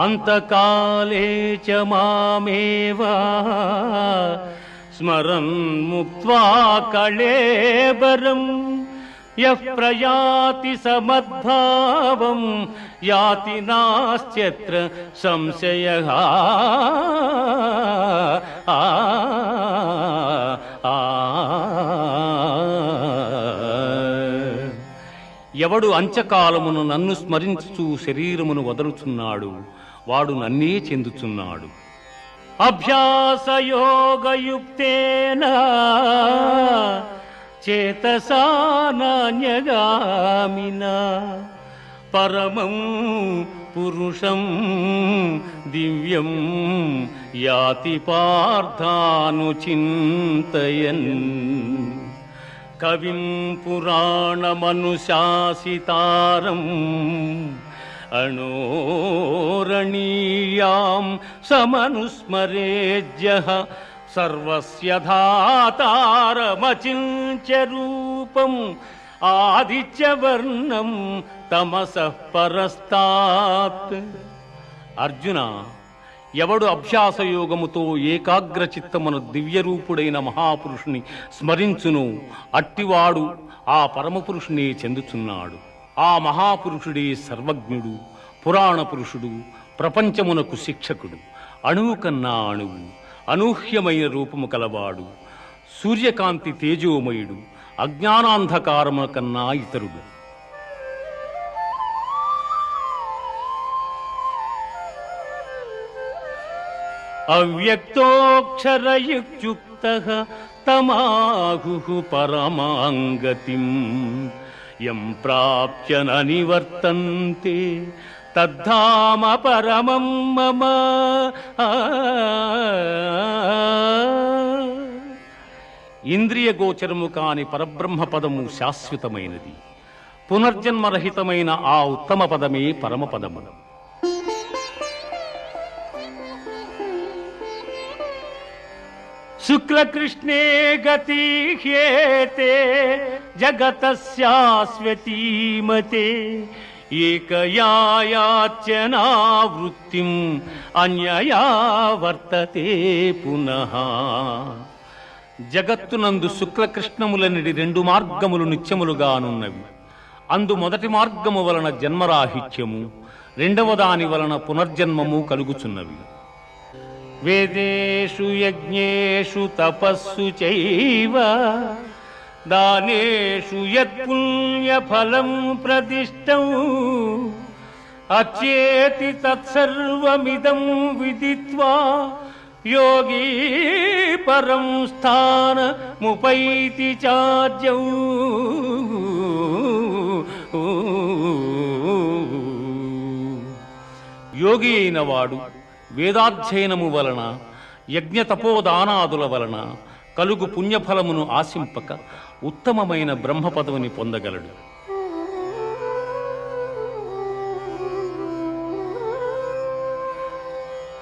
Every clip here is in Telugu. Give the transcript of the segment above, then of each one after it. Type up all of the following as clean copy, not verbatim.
అంతకాలే చ మామేవ స్మరన్ ముక్త్వా కళేబరం యః ప్రయాతి సమద్భావం యాతి నాస్త్యత్ర సంశయః. ఎవడు అంచకాలమును నన్ను స్మరించుచు శరీరమును వదలుచున్నాడు వాడు నన్నే చెందుచున్నాడు. అభ్యాసయోగయుక్తేన చేతసా నాన్యగామినా పరమం పురుషం దివ్యం యాతి పార్థానుచింతయన్. కవిం పురాణమనుశాసితారం అణోరణీయాం సమనుస్మరేజ్యః సర్వస్య ధాతారమచింత్య రూపం ఆదిత్యవర్ణం తమసః పరస్తాత్. అర్జున, ఎవడు అభ్యాసయోగముతో ఏకాగ్రచిత్తమును దివ్యరూపుడైన మహాపురుషుని స్మరించును అట్టివాడు ఆ పరమపురుషుని చెందుచున్నాడు. ఆ మహాపురుషుడే సర్వజ్ఞుడు, పురాణ పురుషుడు, ప్రపంచమునకు శిక్షకుడు, అణువు కన్నా అణువు, అనూహ్యమైన రూపము కలవాడు, సూర్యకాంతి తేజోమయుడు, అజ్ఞానాంధకారము కన్నా ఇతరుడు. అవ్యక్తోక్షరయుక్తః తమాహుః పరమాంగతిం యం ప్రాప్య న నివర్తంతే తద్ధామ పరమం మమ. ఇంద్రియ గోచరము కాని పరబ్రహ్మ పదము శాశ్వతమైనది. పునర్జన్మరహితమైన ఆ ఉత్తమ పదమే పరమపదము. శుక్లకృష్ణే గతి హ్యేతే జగతస్యాస్వతీమతే ఏకయాయాచ్యనావృత్తిం అన్యయా వర్తతే పునః. జగత్తునందు శుక్లకృష్ణములనిడి రెండు మార్గములు నిత్యములుగానున్నవి. అందు మొదటి మార్గము వలన జన్మరాహిత్యము, రెండవ దాని వలన పునర్జన్మము కలుగుచున్నవి. వేదేషు యజ్ఞేషు తపస్సు చైవ దానేషు యత్పుణ్యఫలం ప్రదిష్టం అచ్యేతి తత్సర్వమిదం విదిత్వా యోగీ పరం స్థానముపైతి చార్యం. యోగి అయిన వాడు వేదాధ్యయనము వలన, యజ్ఞతపోదానాదుల వలన కలుగు పుణ్యఫలమును ఆశింపక ఉత్తమమైన బ్రహ్మపదవిని పొందగలడు.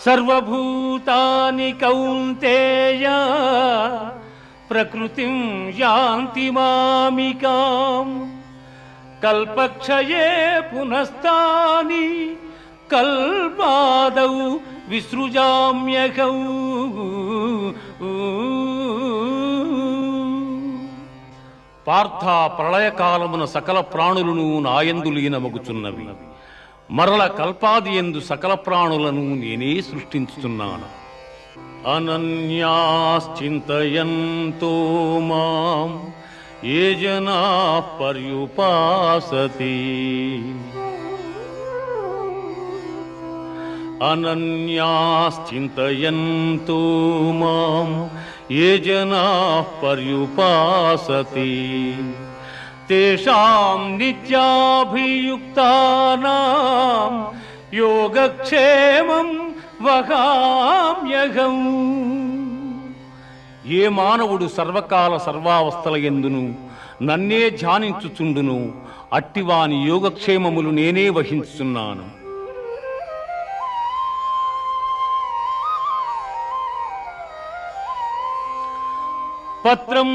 సర్వభూతాని కౌంతేయ ప్రకృతిం యాంతి మామికాం కల్పక్షయే పునస్తాని కల్పాదౌ విసృజామ్యహం. పార్థ, ప్రళయకాలమున సకల ప్రాణులను నాయందు లీనమగుచున్నవి. మరల కల్పాదియందు సకల ప్రాణులను నేనే సృష్టించుతున్నాను. అనన్యాశ్చింతయంతో మాం ఏ జనాః పర్యుపాసతే అనన్యాశ్చింతయంతో మాం ఏ జనాః పర్యుపాసతే తేషాం నిత్యాభియుక్తానాం యోగక్షేమం వహామ్యహం. ఏ మానవుడు సర్వకాల సర్వావస్థల యందును నన్నే ధ్యానించుచుండును అట్టివాని యోగక్షేమములు నేనే వహించుచున్నాను. పత్రం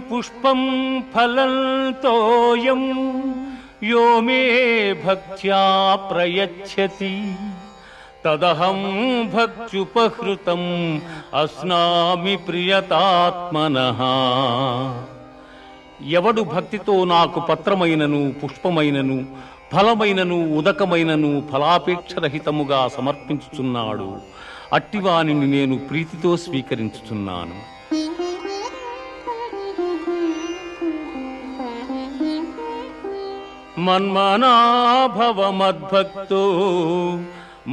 పుష్పం ఫలం తోయం యో మే భక్త్యా ప్రయచ్చతి తదహం భక్త్యుపహృతం అస్నామి ప్రియతాత్మనః. ఎవడు భక్తితో నాకు పత్రమైనను పుష్పమైనను ఫలమైనను ఉదకమైనను ఫలాపేక్షరహితముగా సమర్పించుచున్నాడు, అట్టివానిని నేను ప్రీతితో స్వీకరించుచున్నాను. మన్మనాభవ మద్భక్తో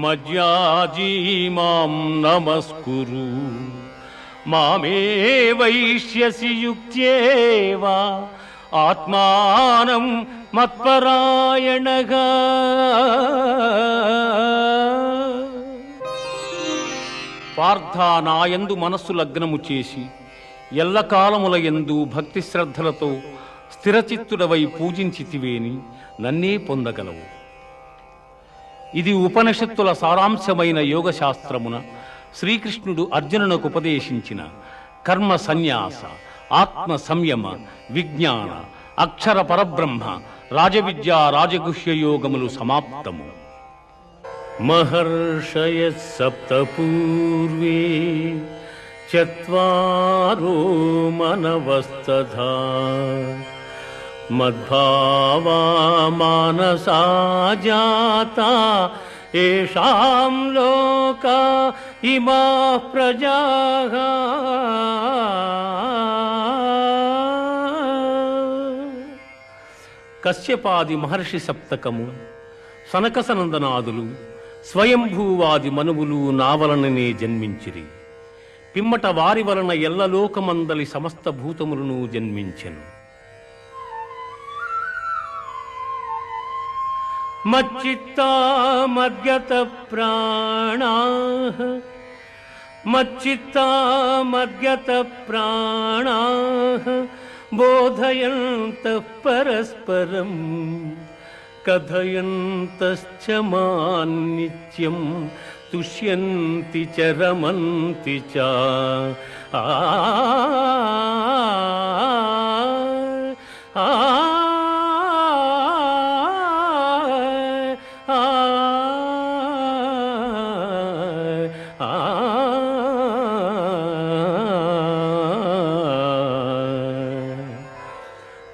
మజ్యాజీ మాం నమస్కురు, మామే వైష్యసి యుక్త్యేవా ఆత్మానం మత్పరాయణగా. పార్థ, నాయందు మనస్సు లగ్నము చేసి ఎల్లకాలముల యందు భక్తి శ్రద్ధలతో స్థిరచిత్తుడవై పూజించితివేని నన్నే పొందగలవు. ఇది ఉపనిషత్తుల సారాంశమైన యోగశాస్త్రమున శ్రీకృష్ణుడు అర్జునునకు ఉపదేశించిన కర్మ సన్యాస, ఆత్మ సంయమ, విజ్ఞాన, అక్షర పరబ్రహ్మ, రాజవిద్యా రాజగుహ్య యోగములు సమాప్తము. మహర్షయ సప్త పూర్వే చత్వారో మనవస్తథా మద్భావా మానసా జాతా ఏషాం లోకా ఇమాః ప్రజాః. కశ్యపాది మహర్షి సప్తకము, సనకసనందనాదులు, స్వయంభూవాది మనువులు నా వలననే జన్మించిరి. పిమ్మట వారి వలన ఎల్లలోకమందలి సమస్త భూతములను జన్మించెను. మచ్చిత్తా మద్గత ప్రాణాః, మచ్చిత్తా మద్గత ప్రాణాః బోధయంతః పరస్పరం కథయంతశ్చ మాం నిత్యం తుష్యంతి చ రమంతి చ.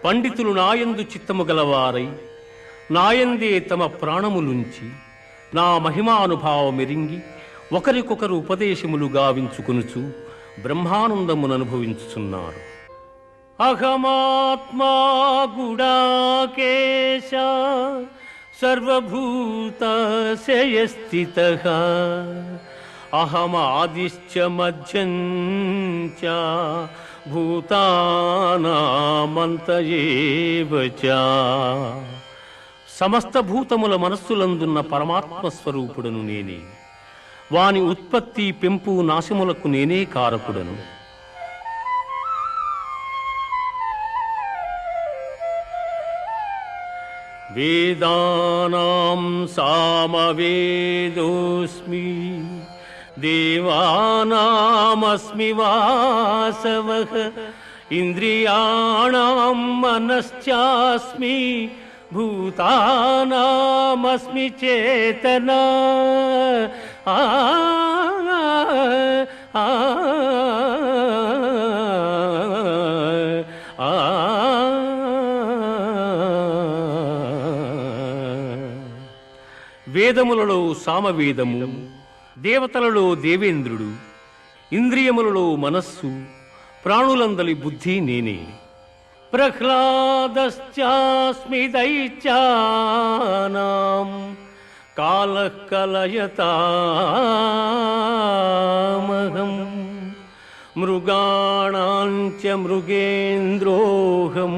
పండితులు నాయందు చిత్తము గలవారై నాయందే తమ ప్రాణములుంచి నా మహిమానుభావమెరింగి ఒకరికొకరు ఉపదేశములు గావించుకొనుచు బ్రహ్మానందముననుభవించుచున్నారు. అహమాత్మా గుడాకేశ సర్వభూతశయ స్థితః అహమాదిశ్చ మధ్యం చ భూతానామంత ఏవ చ. సమస్త భూతముల మనస్సులందున్న పరమాత్మ స్వరూపుడను నేనే. వాని ఉత్పత్తి, పెంపు, నాశములకు నేనే కారకుడను. వేదానాం సామవేదోస్మి దేవానామస్మి వాసవః ఇంద్రియాణాం మనశ్చాస్మి భూతానామస్మి చేతనా. వేదములలో సామవేదము, దేవతలలో దేవేంద్రుడు, ఇంద్రియములలో మనస్సు, ప్రాణులందలి బుద్ధి నేనే. ప్రహ్లాదశ్చాస్మి దైత్యానాం కాలః కలయతామహం మృగాణాం చ మృగేంద్రోహం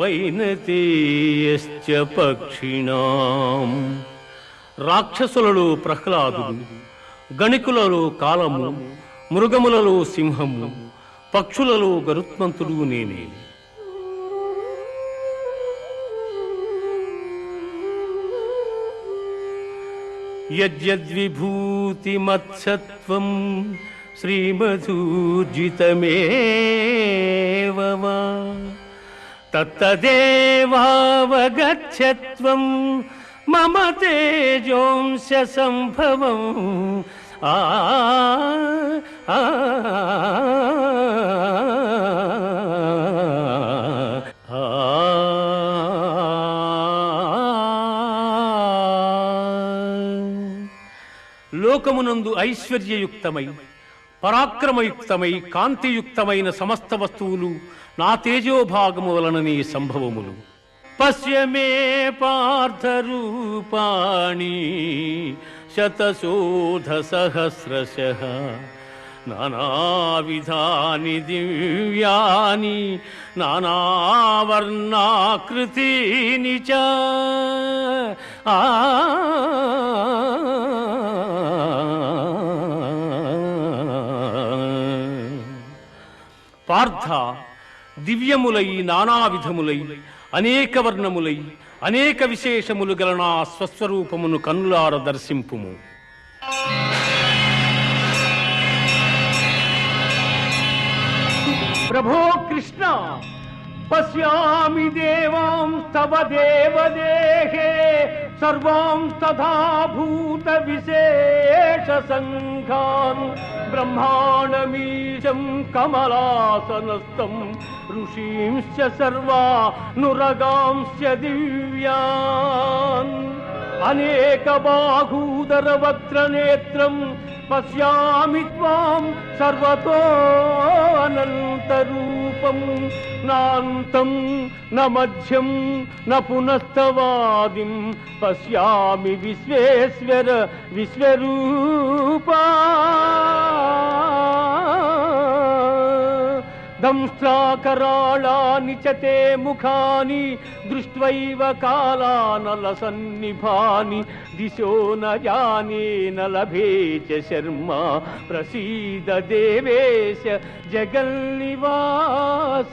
వైనతేయశ్చ పక్షిణాం. రాక్షసులలో ప్రహ్లాదుడు, గణికులలో కాలము, మృగములలో సింహము, పక్షులలో గరుత్మంతుడు నేనే. యద్యద్విభూతిమత్సత్వం శ్రీమధూర్జితమేవ వా తత్తదేవావగచ్చత్వం మమ తేజోంశ సంభవం ఆ ఆ లోకమునందు ఐశ్వర్యయుక్తమై పరాక్రమయుక్తమై కాంతియుక్తమైన సమస్త వస్తువులు నా తేజోభాగము వలననే సంభవములు. పశ్య మే పార్థ రూపాణి శతశోధ సహస్రశః నానావిధాని దివ్యాని నానావర్ణాకృతీని చ పార్థ, దివ్యములై నానావిధములై అనేక వర్ణములై అనేక విశేషములు గల నా స్వస్వరూపమును కన్నులార దర్శింపుము. ప్రభో కృష్ణ, పశ్యామి దేవాం తవ దేవదేహే సర్వాం తథా భూత విశేష సంఘాన్ బ్రహ్మాండమీశం కమలాసనస్థం ఋషీంశ్చ సర్వానురగాంశ్చ దివ్యాన్ అనేక బాహూదర వక్త్రనేత్రం పశ్యామి త్వాం సర్వతో అనంతరూపం నాంతం న మధ్యం న పునస్తవాదిం పశ్యామి విశ్వేశ్వర విశ్వరూపా. దంష్ట్రాకరాళాని చ తే ముఖాని దృష్ట్వైవ కాలానలసన్నిభాని దిశో న జానే న లభే చ శర్మ ప్రసీద దేవేశ జగన్నివాస.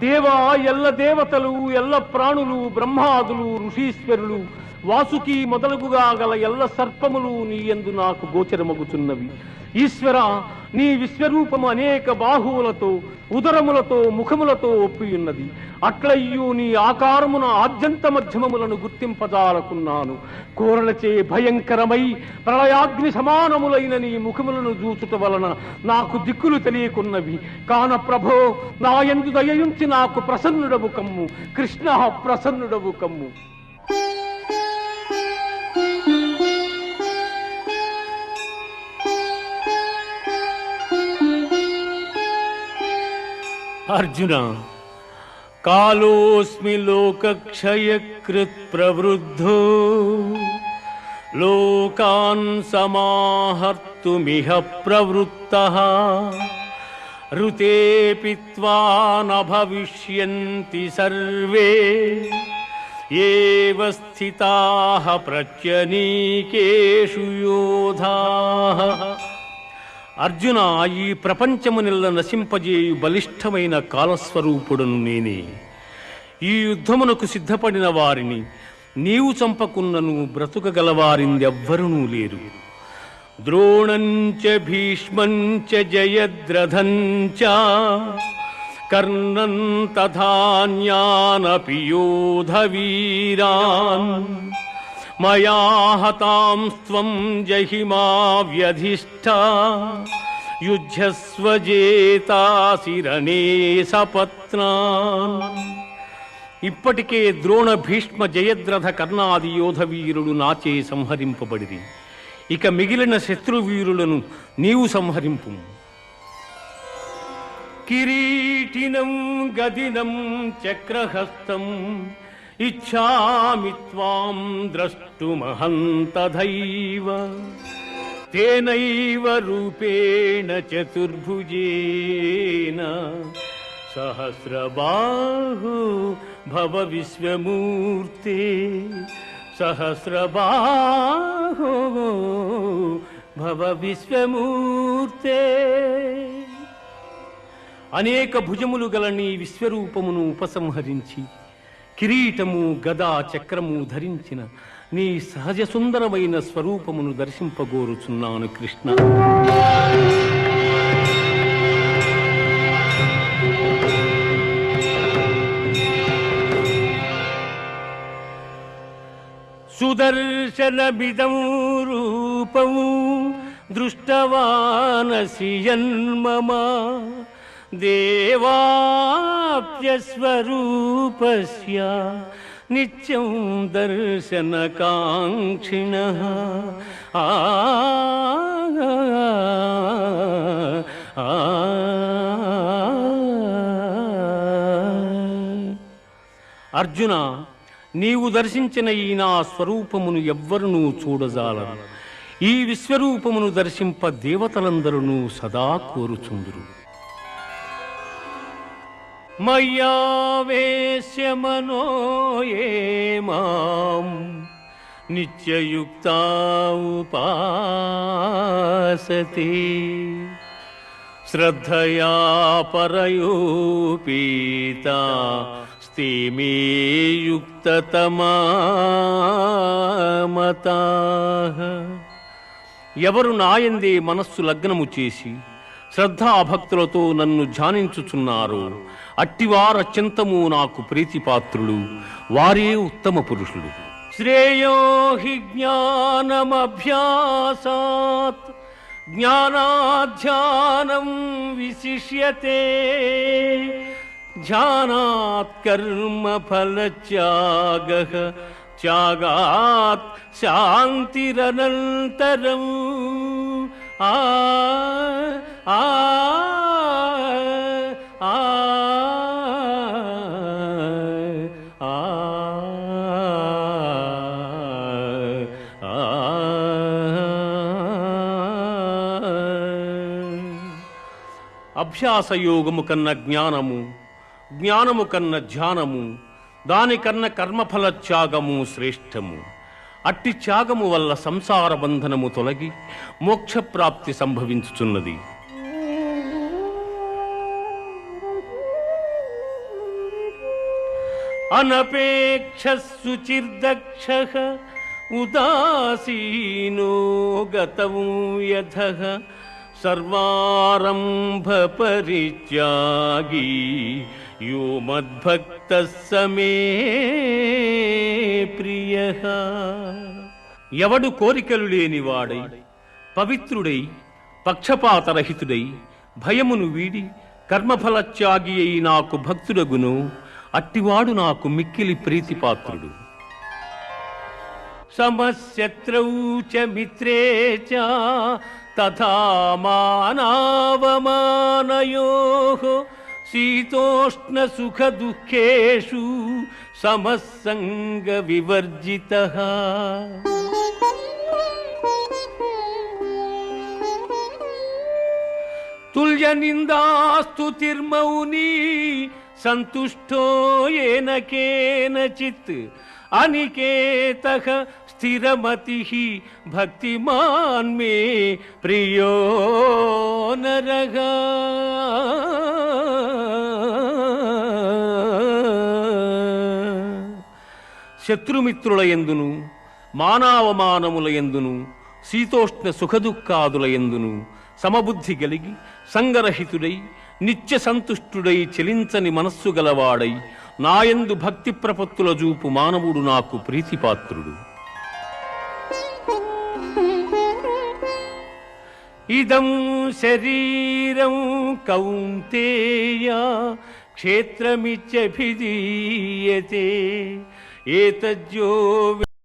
దేవా, ఎల్ల దేవతలు, ఎల్ల ప్రాణులు, బ్రహ్మాదులు, ఋషీశ్వరులు, వాసుకి మొదలుగుగా గల ఎల్ల సర్పములు నీ యందు నాకు గోచరమగుచున్నవి. ఈశ్వర, నీ విశ్వరూపము అనేక బాహువులతో, ఉదరములతో, ముఖములతో ఒప్పియున్నది. అట్లయ్యూ నీ ఆకారమున ఆద్యంత మధ్యమములను గుర్తింపజాలకున్నాను. కోరలచే భయంకరమై ప్రళయాగ్ని సమానములైన నీ ముఖములను చూచుట వలన నాకు దిక్కులు తెలియకున్నవి. కాన ప్రభో, నా యందు దయయుంచి నాకు ప్రసన్నుడవు కమ్ము. కృష్ణ, ప్రసన్నుడవు కమ్ము. అర్జున, కాలోస్మి లోకక్షయకృత్ ప్రవృద్ధో లోకాన్ సమాహర్తుమిహ ప్రవృత్తః ఋతే పిత్వా న భవిష్యంతి సర్వే ఏవ స్థితాః ప్రత్యనీకేషు యోధాః. అర్జున, ఈ ప్రపంచమునిల్ల నశింపజేయు బలిష్టమైన కాలస్వరూపుడను నేనే. ఈ యుద్ధమునకు సిద్ధపడిన వారిని నీవు చంపకున్నను బ్రతుకగలవారిందెవ్వరునూ లేరు. ద్రోణంచ భీష్మంచ జయద్రథంచ కర్ణం తథాన్యానపి యోధవీరాన్ మయా హతాంస్త్వం జహిమా వ్యధిష్ఠా యుధ్యస్వ జేతాసి రణే సపత్నాన్. ఇప్పటికే ద్రోణ, భీష్మ, జయద్రథ, కర్ణాది యోధవీరులు నాచే సంహరింపబడిరి. ఇక మిగిలిన శత్రువీరులను నీవు సంహరింపు. కిరీటినం గదినం చక్రహస్తం ఇచ్ఛామి త్వాం ద్రష్టుమహం తథైవ తేనైవ రూపేణ చతుర్భుజేన సహస్రబాహు భవ విశ్వమూర్తే. సహస్రబాహు భవ విశ్వమూర్తే. అనేక భుజములు గల నీ విశ్వరూపమును ఉపసంహరించి కిరీటము గదా చక్రము ధరించిన నీ సహజ సుందరమైన స్వరూపమును దర్శింపగోరుచున్నాను కృష్ణ. సుదర్శనమిదం రూపం దృష్టవానసి యన్మమ దేవాప్యస్వరూపస్య నిత్యం దర్శనకాంక్షిణః. అర్జున, నీవు దర్శించిన ఈ నా స్వరూపమును ఎవ్వరునూ చూడజాలరు. ఈ విశ్వరూపమును దర్శింప దేవతలందరూ సదా కోరుచుందురు. మయ్యావేశ్య మనో యే మాం నిత్యయుక్తా ఉపాసతే శ్రద్ధయా పరయోపీతా స్తే మే యుక్తతమా మతాః. ఎవరు నాయందే మనస్సు లగ్నము చేసి శ్రద్ధాభక్తులతో నన్ను ధ్యానించుచున్నారో అట్టివార అత్యంతము నాకు ప్రీతిపాత్రులు, వారే ఉత్తమ పురుషులు. శ్రేయో హి జ్ఞానమభ్యాసాత్ జ్ఞానాధ్యానం విశిష్యతే ధ్యానాత్ కర్మ ఫలత్యాగః త్యాగాత్ శాంతిరనంతరం. ఆ ఆ ఆ అభ్యాసయోగము కన్న జ్ఞానము, జ్ఞానము కన్న ధ్యానము, దానికన్న కర్మఫల త్యాగము శ్రేష్టము. అట్టి త్యాగము వల్ల సంసార బంధనము తొలగి మోక్షప్రాప్తి సంభవించుచున్నది. అనపేక్ష శుచిర్దక్షః ఉదాసీనో గతము యథః సర్వారంభ పరిత్యాగీ యో మద్భక్తః స మే ప్రియః. ఎవడు కోరికలు లేనివాడై పవిత్రుడై పక్షపాతరహితుడై భయమును వీడి కర్మఫలత్యాగి అయి నాకు భక్తుడగును అట్టివాడు నాకు మిక్కిలి ప్రీతిపాత్రుడు. సమశత్రౌ చ మిత్రే చ తథా మానావమానయోః శీతోష్ణ సుఖ దుఃఖేషు సమస్సంగ వివర్జితః. తుల్య నిందాస్తుతిర్మౌనీ సంతుష్టో ఏన కేనచిత్ అనికేతః స్థిరమతిః భక్తిమాన్ మే ప్రియో నరః. శత్రుమిత్రుల యందును మానావమానముల యందును శీతోష్ణ సుఖదుఃఖాదుల యందును సమబుద్ధి కలిగి సంగరహితుడై నిత్య సంతుష్టుడై చెలించని మనస్సు గలవాడై నాయందు భక్తి ప్రపత్తుల జూపు మానవుడు నాకు ప్రీతిపాత్రుడు. ఇదం శరీరం కౌంతేయ క్షేత్రమిత్యభిధీయతే ఏతజ్జో